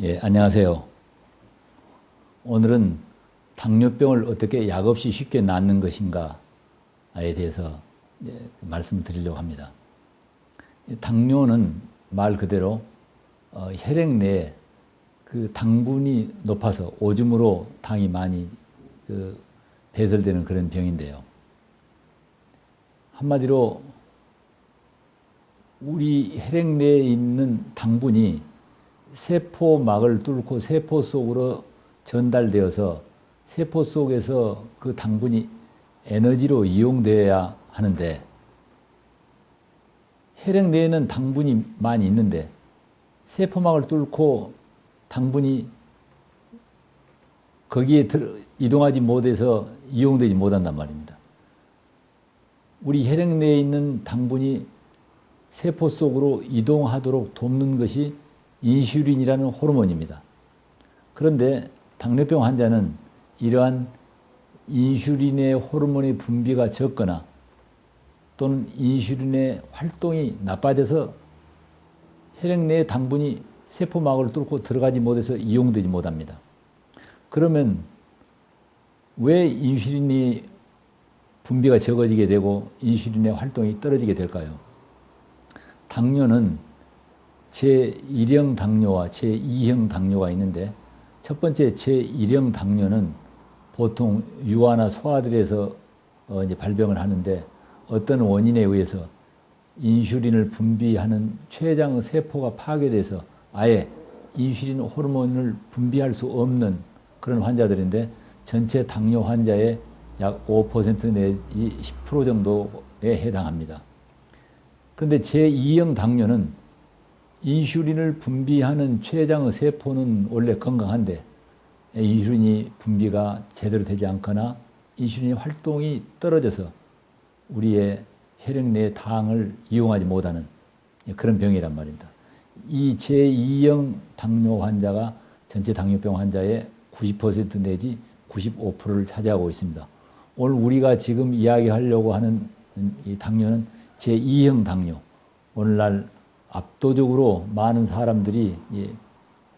예, 안녕하세요. 오늘은 당뇨병을 어떻게 약 없이 쉽게 낫는 것인가에 대해서 말씀을 드리려고 합니다. 당뇨는 말 그대로 혈액 내에 그 당분이 높아서 오줌으로 당이 많이 배설되는 그런 병인데요. 한마디로 우리 혈액 내에 있는 당분이 세포막을 뚫고 세포 속으로 전달되어서 세포 속에서 그 당분이 에너지로 이용되어야 하는데, 혈액 내에는 당분이 많이 있는데 세포막을 뚫고 당분이 거기에 이동하지 못해서 이용되지 못한단 말입니다. 우리 혈액 내에 있는 당분이 세포 속으로 이동하도록 돕는 것이 인슐린이라는 호르몬입니다. 그런데 당뇨병 환자는 이러한 인슐린의 호르몬의 분비가 적거나 또는 인슐린의 활동이 나빠져서 혈액 내의 당분이 세포막을 뚫고 들어가지 못해서 이용되지 못합니다. 그러면 왜 인슐린이 분비가 적어지게 되고 인슐린의 활동이 떨어지게 될까요? 당뇨는 제1형 당뇨와 제2형 당뇨가 있는데, 첫 번째 제1형 당뇨는 보통 유아나 소아들에서 이제 발병을 하는데, 어떤 원인에 의해서 인슐린을 분비하는 췌장 세포가 파괴돼서 아예 인슐린 호르몬을 분비할 수 없는 그런 환자들인데, 전체 당뇨 환자의 약 5% 내지 10% 정도에 해당합니다. 그런데 제2형 당뇨는 인슐린을 분비하는 췌장의 세포는 원래 건강한데 인슐린이 분비가 제대로 되지 않거나 인슐린 활동이 떨어져서 우리의 혈액 내의 당을 이용하지 못하는 그런 병이란 말입니다. 이 제2형 당뇨 환자가 전체 당뇨병 환자의 90% 내지 95%를 차지하고 있습니다. 오늘 우리가 지금 이야기하려고 하는 이 당뇨는 제2형 당뇨. 오늘날 압도적으로 많은 사람들이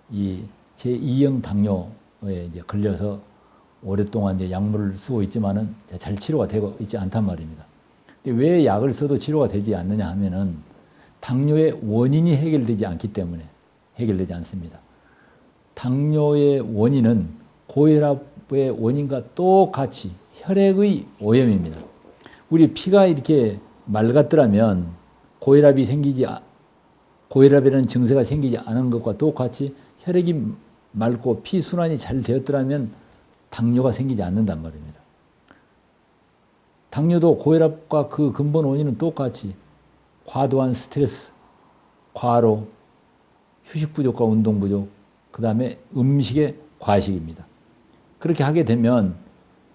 이 제2형 당뇨에 이제 걸려서 오랫동안 이제 약물을 쓰고 있지만은 잘 치료가 되고 있지 않단 말입니다. 근데 왜 약을 써도 치료가 되지 않느냐 하면은 당뇨의 원인이 해결되지 않기 때문에 해결되지 않습니다. 당뇨의 원인은 고혈압의 원인과 똑같이 혈액의 오염입니다. 우리 피가 이렇게 맑았더라면 고혈압이라는 증세가 생기지 않은 것과 똑같이 혈액이 맑고 피순환이 잘 되었더라면 당뇨가 생기지 않는단 말입니다. 당뇨도 고혈압과 그 근본 원인은 똑같이 과도한 스트레스, 과로, 휴식 부족과 운동 부족, 그 다음에 음식의 과식입니다. 그렇게 하게 되면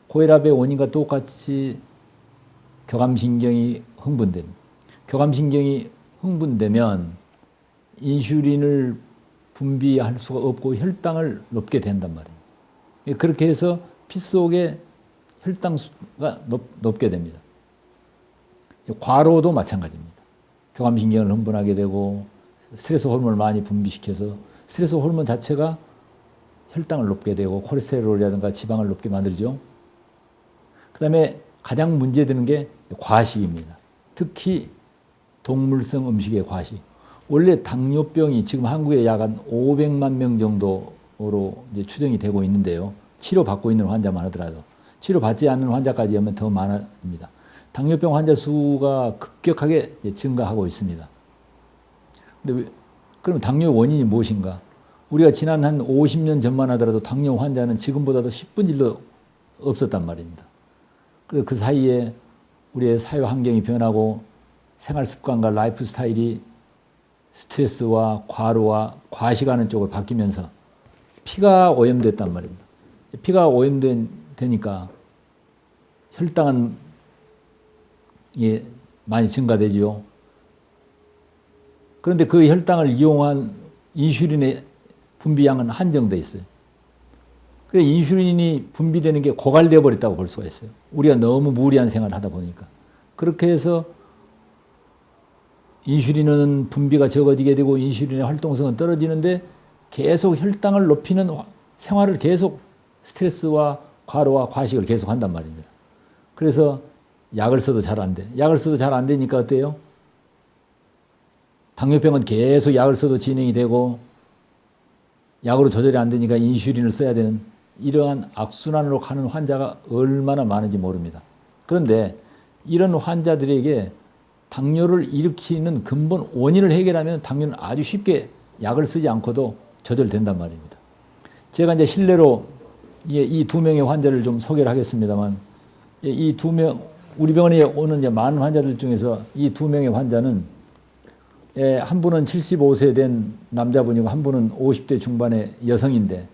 고혈압의 원인과 똑같이 교감신경이 흥분됩니다. 교감신경이 흥분되면 인슐린을 분비할 수가 없고 혈당을 높게 된단 말이에요. 그렇게 해서 피 속에 혈당수가 높게 됩니다. 과로도 마찬가지입니다. 교감신경을 흥분하게 되고 스트레스 호르몬을 많이 분비시켜서 스트레스 호르몬 자체가 혈당을 높게 되고 콜레스테롤이라든가 지방을 높게 만들죠. 그 다음에 가장 문제되는 게 과식입니다. 특히 동물성 음식의 과식. 원래 당뇨병이 지금 한국에 약 한 500만 명 정도로 이제 추정이 되고 있는데요. 치료받고 있는 환자만 하더라도 치료받지 않는 환자까지 하면 더 많아집니다. 당뇨병 환자 수가 급격하게 증가하고 있습니다. 근데 그럼 당뇨 원인이 무엇인가? 우리가 지난 한 50년 전만 하더라도 당뇨 환자는 지금보다도 10분 1도 없었단 말입니다. 그 사이에 우리의 사회 환경이 변하고 생활 습관과 라이프 스타일이 스트레스와 과로와 과식하는 쪽으로 바뀌면서 피가 오염됐단 말입니다. 피가 오염되니까 혈당은 많이 증가되죠. 그런데 그 혈당을 이용한 인슐린의 분비량은 한정되어 있어요. 그래서 인슐린이 분비되는 게 고갈되어 버렸다고 볼 수가 있어요. 우리가 너무 무리한 생활을 하다 보니까. 그렇게 해서 인슐린은 분비가 적어지게 되고 인슐린의 활동성은 떨어지는데 계속 혈당을 높이는 생활을 계속 스트레스와 과로와 과식을 계속 한단 말입니다. 그래서 약을 써도 잘 안 돼. 약을 써도 잘 안 되니까 어때요? 당뇨병은 계속 약을 써도 진행이 되고 약으로 조절이 안 되니까 인슐린을 써야 되는 이러한 악순환으로 가는 환자가 얼마나 많은지 모릅니다. 그런데 이런 환자들에게 당뇨를 일으키는 근본 원인을 해결하면 당뇨는 아주 쉽게 약을 쓰지 않고도 조절된단 말입니다. 제가 이제 실례로 이 두 명의 환자를 좀 소개를 하겠습니다만, 이 두 명, 우리 병원에 오는 이제 많은 환자들 중에서 이 두 명의 환자는 한 분은 75세 된 남자분이고 한 분은 50대 중반의 여성인데,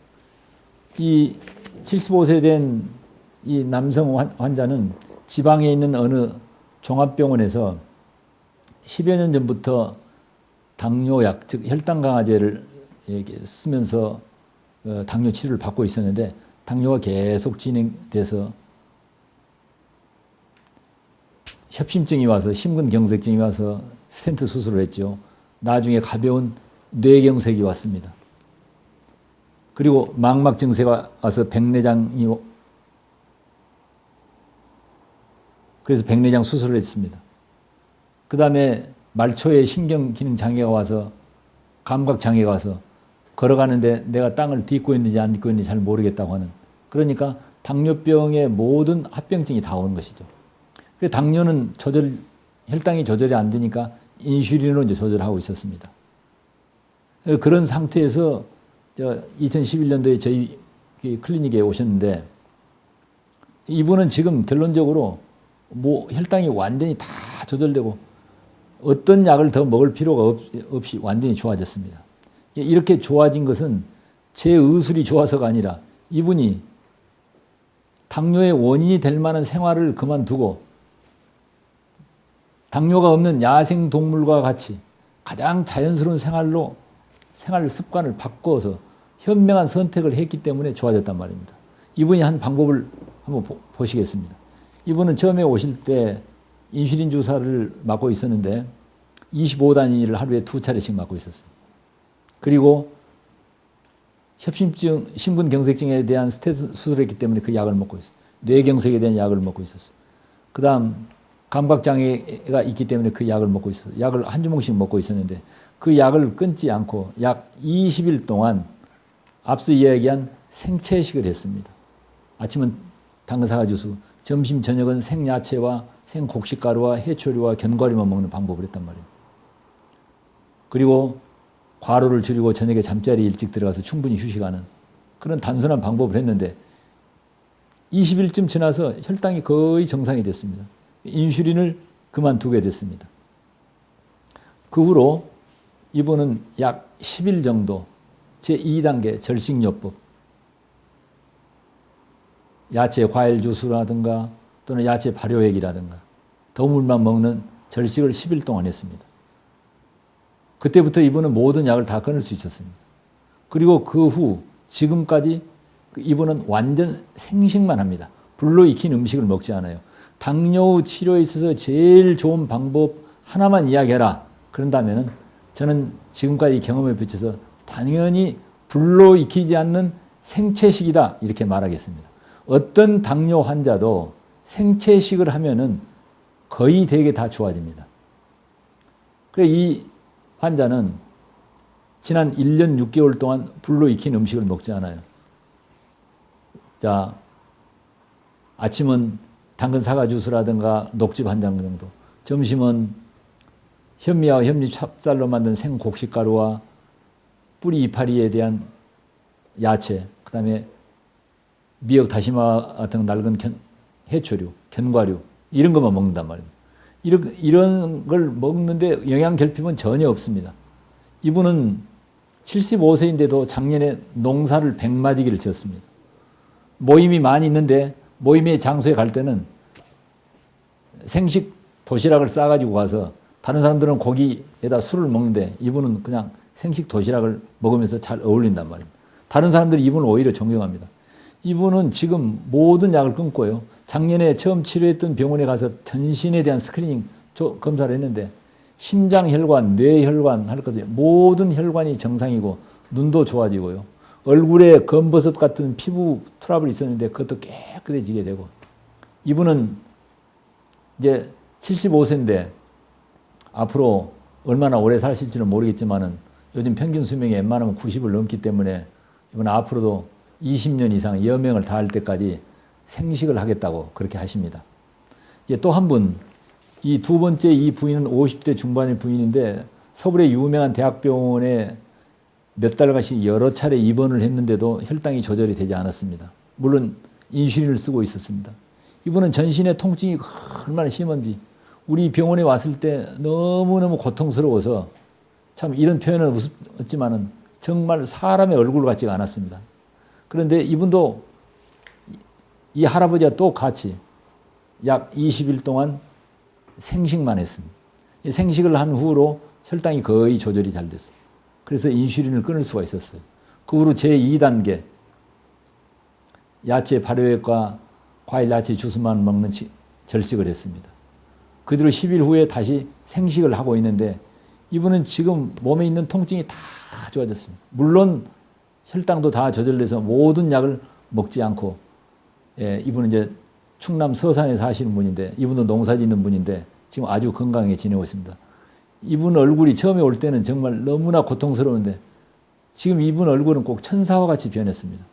이 75세 된 이 남성 환자는 지방에 있는 어느 종합병원에서 10여 년 전부터 당뇨약, 즉 혈당 강화제를 쓰면서 당뇨 치료를 받고 있었는데 당뇨가 계속 진행돼서 협심증이 와서 심근경색증이 와서 스텐트 수술을 했죠. 나중에 가벼운 뇌경색이 왔습니다. 그리고 망막 증세가 와서 백내장이 그래서 백내장 수술을 했습니다. 그 다음에 말초에 신경기능 장애가 와서 감각 장애가 와서 걸어가는데 내가 땅을 딛고 있는지 안 딛고 있는지 잘 모르겠다고 하는, 그러니까 당뇨병의 모든 합병증이 다 오는 것이죠. 그래서 당뇨는 혈당이 조절이 안 되니까 인슐린으로 이제 조절하고 있었습니다. 그런 상태에서 2011년도에 저희 클리닉에 오셨는데 이분은 지금 결론적으로 혈당이 완전히 다 조절되고 어떤 약을 더 먹을 필요가 없이 완전히 좋아졌습니다. 이렇게 좋아진 것은 제 의술이 좋아서가 아니라 이분이 당뇨의 원인이 될 만한 생활을 그만두고 당뇨가 없는 야생 동물과 같이 가장 자연스러운 생활 습관을 바꿔서 현명한 선택을 했기 때문에 좋아졌단 말입니다. 이분이 한 방법을 한번 보시겠습니다. 이분은 처음에 오실 때 인슐린 주사를 맞고 있었는데 25단위를 하루에 2차례씩 맞고 있었어요. 그리고 협심증, 심근경색증에 대한 스테로이드 수술을 했기 때문에 그 약을 먹고 있어요. 뇌경색에 대한 약을 먹고 있었어요. 그 다음 감각장애가 있기 때문에 그 약을 먹고 있었어요. 약을 한 주먹씩 먹고 있었는데 그 약을 끊지 않고 약 20일 동안 앞서 이야기한 생채식을 했습니다. 아침은 당근사과 주스, 점심 저녁은 생야채와 생곡식가루와 해초류와 견과류만 먹는 방법을 했단 말이에요. 그리고 과로를 줄이고 저녁에 잠자리 일찍 들어가서 충분히 휴식하는 그런 단순한 방법을 했는데 20일쯤 지나서 혈당이 거의 정상이 됐습니다. 인슐린을 그만두게 됐습니다. 그 후로 이분은 약 10일 정도 제2단계 절식요법, 야채 과일 주스라든가 또는 야채 발효액이라든가 더물만 먹는 절식을 10일 동안 했습니다. 그때부터 이분은 모든 약을 다 끊을 수 있었습니다. 그리고 그 후 지금까지 이분은 완전 생식만 합니다. 불로 익힌 음식을 먹지 않아요. 당뇨 치료에 있어서 제일 좋은 방법 하나만 이야기해라. 그런다면은 저는 지금까지 경험에 비춰서 당연히 불로 익히지 않는 생채식이다 이렇게 말하겠습니다. 어떤 당뇨 환자도 생채식을 하면은 거의 대개 다 좋아집니다. 그래서 이 환자는 지난 1년 6개월 동안 불로 익힌 음식을 먹지 않아요. 자, 아침은 당근 사과 주스라든가 녹즙 한 잔 정도, 점심은 현미와 현미 찹쌀로 만든 생곡식가루와 뿌리 이파리에 대한 야채, 그 다음에 미역 다시마 같은 낡은 해초류, 견과류 이런 것만 먹는단 말입니다. 이런 걸 먹는데 영양 결핍은 전혀 없습니다. 이분은 75세인데도 작년에 농사를 100마지기를 지었습니다. 모임이 많이 있는데 모임의 장소에 갈 때는 생식 도시락을 싸가지고 가서 다른 사람들은 고기에다 술을 먹는데 이분은 그냥 생식 도시락을 먹으면서 잘 어울린단 말입니다. 다른 사람들이 이분을 오히려 존경합니다. 이분은 지금 모든 약을 끊고요. 작년에 처음 치료했던 병원에 가서 전신에 대한 스크리닝 검사를 했는데 심장 혈관, 뇌 혈관 할 것 모든 혈관이 정상이고 눈도 좋아지고요. 얼굴에 검버섯 같은 피부 트러블이 있었는데 그것도 깨끗해지게 되고, 이분은 이제 75세인데 앞으로 얼마나 오래 사실지는 모르겠지만은 요즘 평균 수명이 웬만하면 90을 넘기 때문에 이분 앞으로도 20년 이상 여명을 다할 때까지 생식을 하겠다고 그렇게 하십니다. 이제 또 한 분, 이 두 번째 이 부인은 50대 중반의 부인인데 서울의 유명한 대학병원에 몇 달간씩 여러 차례 입원을 했는데도 혈당이 조절이 되지 않았습니다. 물론 인슐린을 쓰고 있었습니다. 이분은 전신의 통증이 얼마나 심한지 우리 병원에 왔을 때 너무너무 고통스러워서, 참 이런 표현은 웃었지만은 정말 사람의 얼굴 같지가 않았습니다. 그런데 이분도 이 할아버지와 또 같이 약 20일 동안 생식만 했습니다. 생식을 한 후로 혈당이 거의 조절이 잘 됐어요. 그래서 인슐린을 끊을 수가 있었어요. 그 후로 제2단계 야채 발효액과 과일 야채 주스만 먹는 절식을 했습니다. 그 뒤로 10일 후에 다시 생식을 하고 있는데 이분은 지금 몸에 있는 통증이 다 좋아졌습니다. 물론 혈당도 다 조절돼서 모든 약을 먹지 않고, 이분은 이제 충남 서산에 사시는 분인데, 이분도 농사 짓는 분인데 지금 아주 건강하게 지내고 있습니다. 이분 얼굴이 처음에 올 때는 정말 너무나 고통스러운데 지금 이분 얼굴은 꼭 천사와 같이 변했습니다.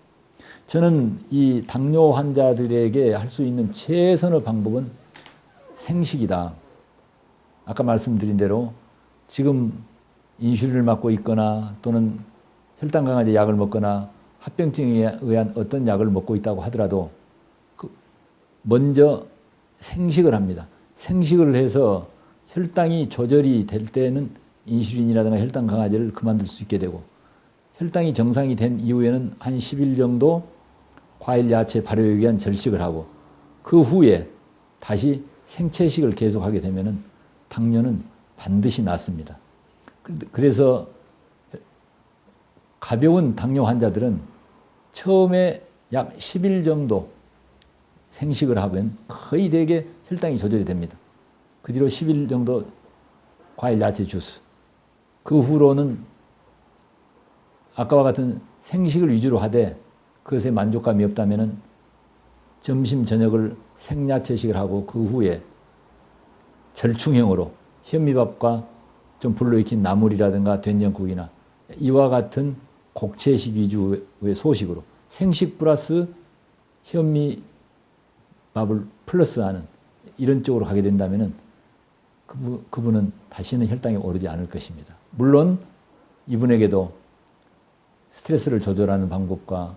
저는 이 당뇨 환자들에게 할 수 있는 최선의 방법은 생식이다. 아까 말씀드린 대로 지금 인슐린을 맞고 있거나 또는 혈당 강화제 약을 먹거나 합병증에 의한 어떤 약을 먹고 있다고 하더라도 먼저 생식을 합니다. 생식을 해서 혈당이 조절이 될 때는 인슐린이라든가 혈당 강화제를 그만둘 수 있게 되고, 혈당이 정상이 된 이후에는 한 10일 정도 과일, 야채, 발효에 의한 절식을 하고 그 후에 다시 생채식을 계속하게 되면은 당뇨는 반드시 낫습니다. 그래서 가벼운 당뇨 환자들은 처음에 약 10일 정도 생식을 하면 거의 대개 혈당이 조절이 됩니다. 그 뒤로 10일 정도 과일, 야채, 주스. 그 후로는 아까와 같은 생식을 위주로 하되 그것에 만족감이 없다면 점심, 저녁을 생야채식을 하고 그 후에 절충형으로 현미밥과 좀 불러익힌 나물이라든가 된장국이나 이와 같은 곡채식 위주의 소식으로 생식 플러스 현미밥을 플러스하는 이런 쪽으로 가게 된다면 그분은 다시는 혈당이 오르지 않을 것입니다. 물론 이분에게도 스트레스를 조절하는 방법과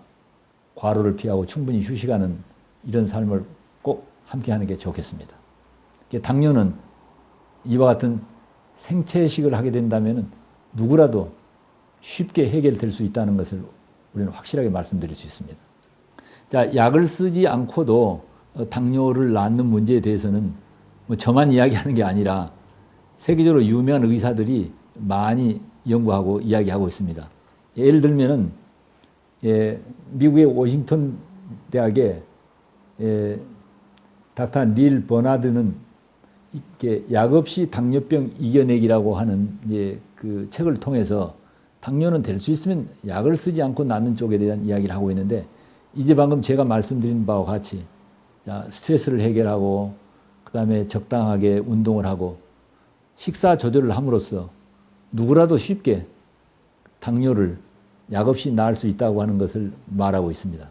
과로를 피하고 충분히 휴식하는 이런 삶을 꼭 함께 하는 게 좋겠습니다. 당뇨는 이와 같은 생채식을 하게 된다면 누구라도 쉽게 해결될 수 있다는 것을 우리는 확실하게 말씀드릴 수 있습니다. 자, 약을 쓰지 않고도 당뇨를 낫는 문제에 대해서는 뭐 저만 이야기하는 게 아니라 세계적으로 유명한 의사들이 많이 연구하고 이야기하고 있습니다. 예를 들면은 미국의 워싱턴 대학의 닥터 닐 버나드는 이렇게 약 없이 당뇨병 이겨내기라고 하는 그 책을 통해서 당뇨는 될 수 있으면 약을 쓰지 않고 낫는 쪽에 대한 이야기를 하고 있는데, 이제 방금 제가 말씀드린 바와 같이 스트레스를 해결하고 그다음에 적당하게 운동을 하고 식사 조절을 함으로써 누구라도 쉽게 당뇨를 약 없이 나을 수 있다고 하는 것을 말하고 있습니다.